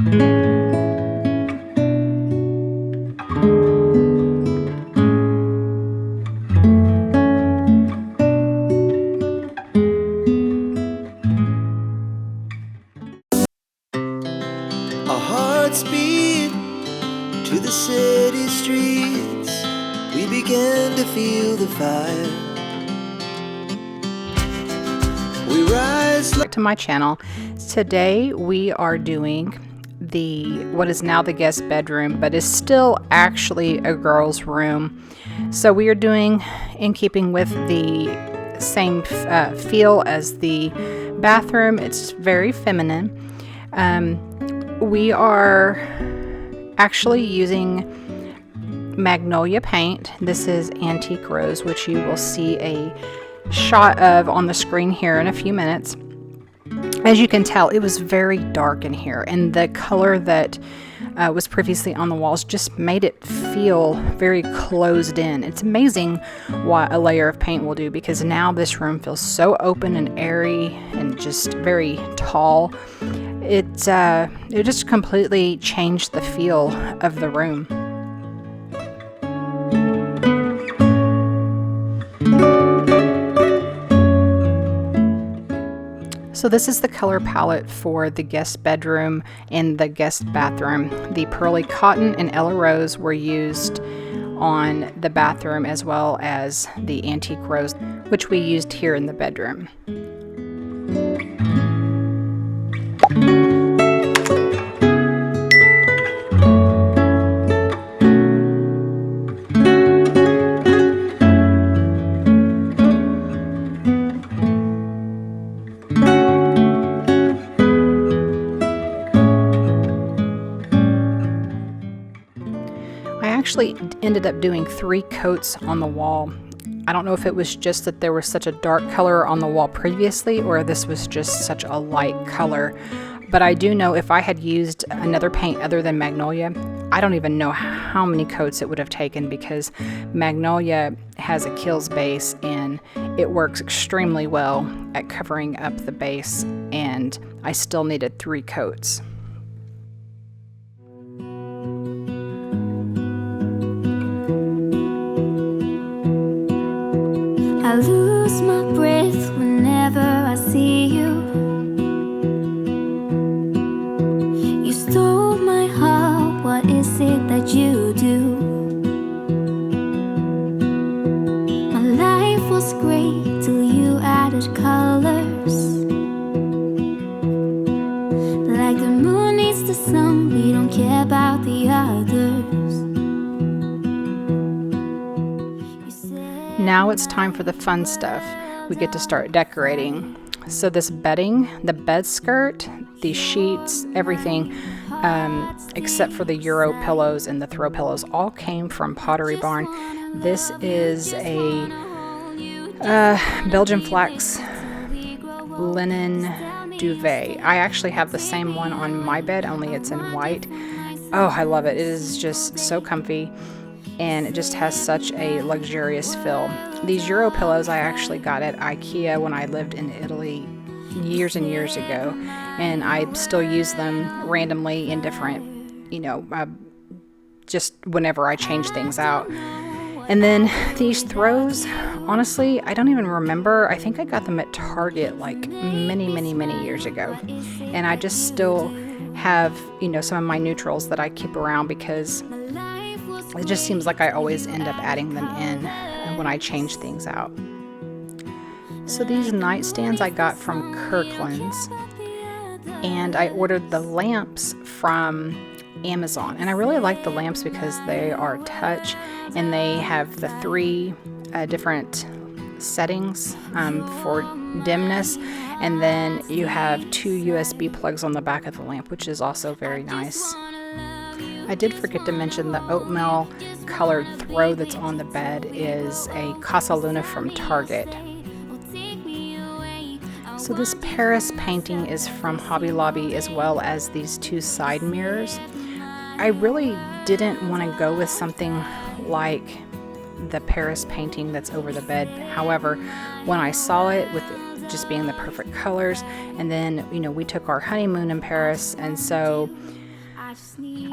Our hearts beat to the city streets. We began to feel the fire. We rise Back to my channel. Today we are doing what is now the guest bedroom, but is still actually a girl's room. So we are doing in keeping with the same feel as the bathroom. It's very feminine. We are actually using Magnolia paint. This is Antique Rose, which you will see a shot of on the screen here in a few minutes. As you can tell, it was very dark in here, and the color that was previously on the walls just made it feel very closed in. It's amazing what a layer of paint will do, because now this room feels so open and airy and just very tall. It just completely changed the feel of the room. So this is the color palette for the guest bedroom and the guest bathroom. The Pearly Cotton and Ella Rose were used on the bathroom, as well as the Antique Rose, which we used here in the bedroom. I actually ended up doing 3 coats on the wall. I don't know if it was just that there was such a dark color on the wall previously, or this was just such a light color. But I do know if I had used another paint other than Magnolia, I don't even know how many coats it would have taken, because Magnolia has a Kills base and it works extremely well at covering up the base, and I still needed 3 coats. I lose my breath whenever I see you. You stole my heart, what is it that you do? My life was great till you added colors. Like the moon needs the sun, we don't care about the others. Now it's time for the fun stuff. We get to start decorating. So this bedding, the bed skirt, these sheets, everything, except for the Euro pillows and the throw pillows, all came from Pottery Barn. This is a Belgian flax linen duvet. I actually have the same one on my bed, only it's in white. Oh, I love it. It is just so comfy, and it just has such a luxurious feel. These Euro pillows I actually got at IKEA when I lived in Italy years and years ago, and I still use them randomly in different, just whenever I change things out. And then these throws, honestly, I don't even remember. I think I got them at Target like many, many, many years ago, and I just still have, some of my neutrals that I keep around, because it just seems like I always end up adding them in when I change things out. So these nightstands I got from Kirkland's, and I ordered the lamps from Amazon. And I really like the lamps because they are touch, and they have the 3 different settings for dimness. And then you have 2 USB plugs on the back of the lamp, which is also very nice. I did forget to mention the oatmeal colored throw that's on the bed is a Casa Luna from Target. So this Paris painting is from Hobby Lobby, as well as these 2 side mirrors. I really didn't want to go with something like the Paris painting that's over the bed. However, when I saw it with it just being the perfect colors, and then we took our honeymoon in Paris, and so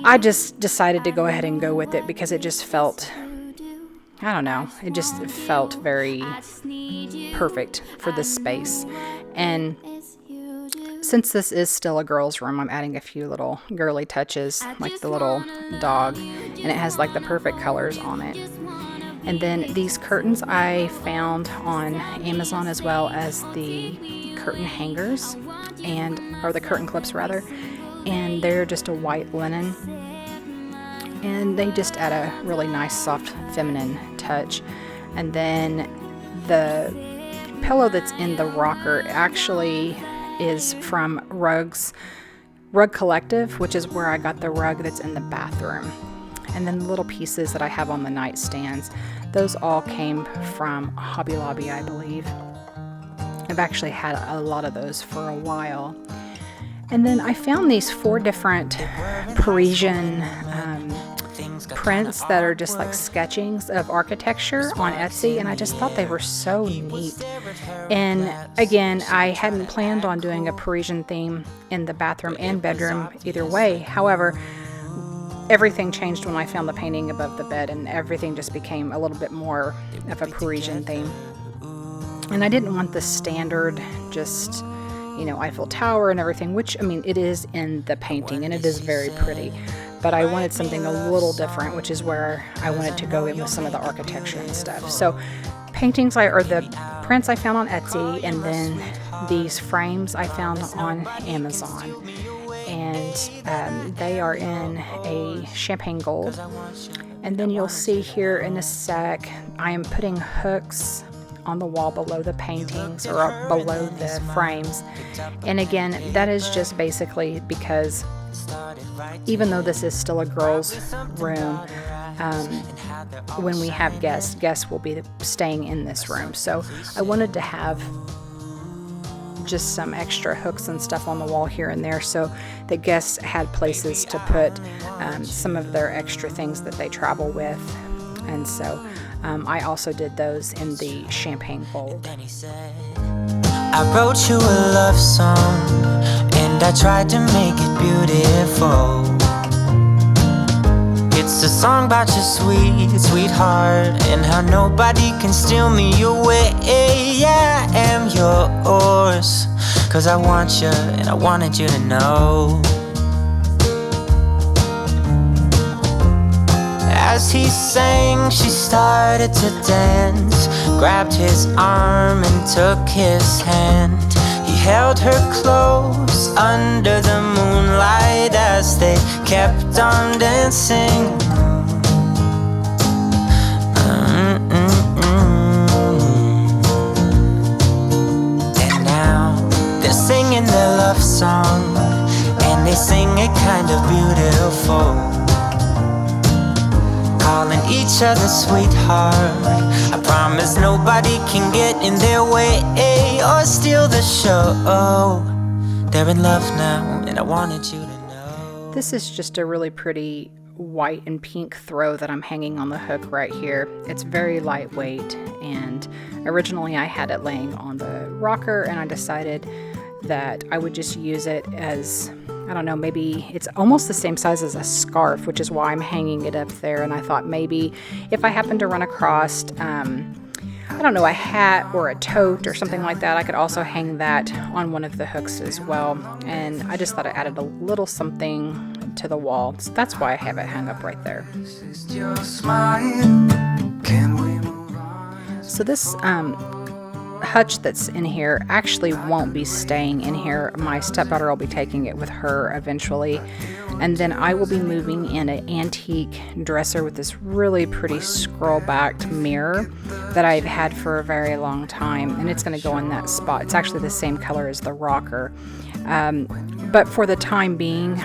I just decided to go ahead and go with it because it just felt, I don't know, it just felt very perfect for this space. And since this is still a girl's room, I'm adding a few little girly touches, like the little dog, and it has like the perfect colors on it. And then these curtains I found on Amazon, as well as the curtain hangers, or the curtain clips rather, and they're just a white linen, and they just add a really nice soft feminine touch. And then the pillow that's in the rocker actually is from Rug Collective, which is where I got the rug that's in the bathroom. And then the little pieces that I have on the nightstands, those all came from Hobby Lobby, I believe. I've actually had a lot of those for a while. And then I found these 4 different Parisian prints that are just like sketchings of architecture on Etsy, and I just thought they were so neat. And again, I hadn't planned on doing a Parisian theme in the bathroom and bedroom either way. However, everything changed when I found the painting above the bed, and everything just became a little bit more of a Parisian theme. And I didn't want the standard just, Eiffel Tower and everything, which, I mean, it is in the painting and it is very pretty. But I wanted something a little different, which is where I wanted to go in with some of the architecture and stuff. So the prints I found on Etsy, and then these frames I found on Amazon. And they are in a champagne gold. And then you'll see here in a sec, I am putting hooks on the wall below the paintings, or below the frames. And again, that is just basically because even though this is still a girl's room, when we have guests will be staying in this room. So I wanted to have just some extra hooks and stuff on the wall here and there, so the guests had places to put some of their extra things that they travel with. And so I also did those in the champagne gold. I wrote you a love song, and I tried to make it beautiful. It's a song about your sweetheart, and how nobody can steal me away. Yeah, I am yours, 'cause I want you, and I wanted you to know. As he sang, she started to dance, grabbed his arm and took his hand. He held her close under the moonlight as they kept on dancing. And now they're singing their love song, and they sing it kind of beautiful, calling each other sweetheart. I promise nobody can get in their way or steal the show. They're in love now, and I wanted you to know. This is just a really pretty white and pink throw that I'm hanging on the hook right here. It's very lightweight, and originally I had it laying on the rocker, and I decided that I would just use it as, I don't know, maybe it's almost the same size as a scarf, which is why I'm hanging it up there. And I thought maybe if I happen to run across, I don't know, a hat or a tote or something like that, I could also hang that on one of the hooks as well. And I just thought it added a little something to the wall. So that's why I have it hung up right there. So this hutch that's in here actually won't be staying in here. My stepdaughter will be taking it with her eventually, and then I will be moving in an antique dresser with this really pretty scroll-backed mirror that I've had for a very long time, and it's going to go in that spot. It's actually the same color as the rocker, but for the time being,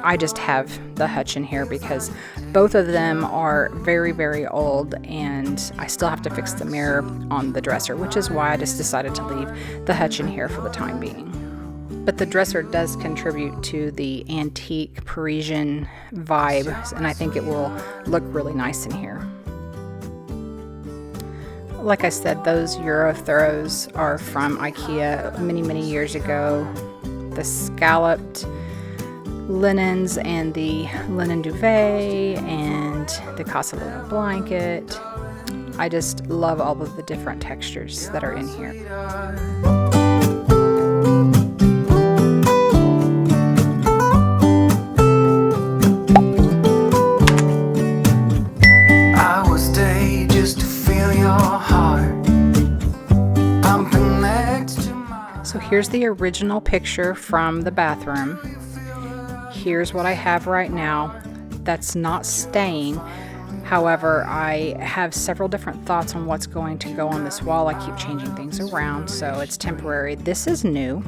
I just have the hutch in here because both of them are very, very old, and I still have to fix the mirror on the dresser, which is why I just decided to leave the hutch in here for the time being. But the dresser does contribute to the antique Parisian vibe, and I think it will look really nice in here. Like I said, those Euro throws are from IKEA many, many years ago. The scalloped linens and the linen duvet and the Casa Luna blanket. I just love all of the different textures that are in here. I will stay just to feel your heart pumping next to mine. So here's the original picture from the bathroom. Here's what I have right now. That's not staying. However, I have several different thoughts on what's going to go on this wall. I keep changing things around, so it's temporary. This is new.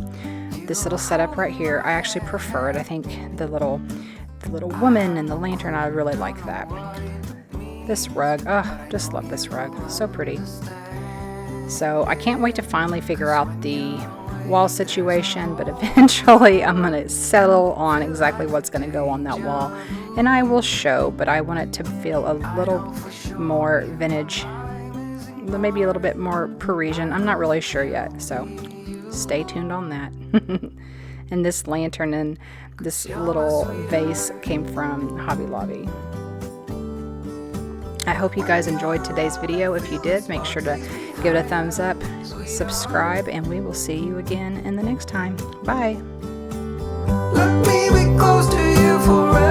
This little setup right here, I actually prefer it. I think the little woman and the lantern, I really like that. This rug, oh, just love this rug. So pretty. So I can't wait to finally figure out the wall situation, but eventually I'm going to settle on exactly what's going to go on that wall, and I will show, but I want it to feel a little more vintage, maybe a little bit more Parisian. I'm not really sure yet, so stay tuned on that. And this lantern and this little vase came from Hobby Lobby. I hope you guys enjoyed today's video. If you did, make sure to give it a thumbs up, subscribe, and we will see you again in the next time. Bye. Let me be close to you forever.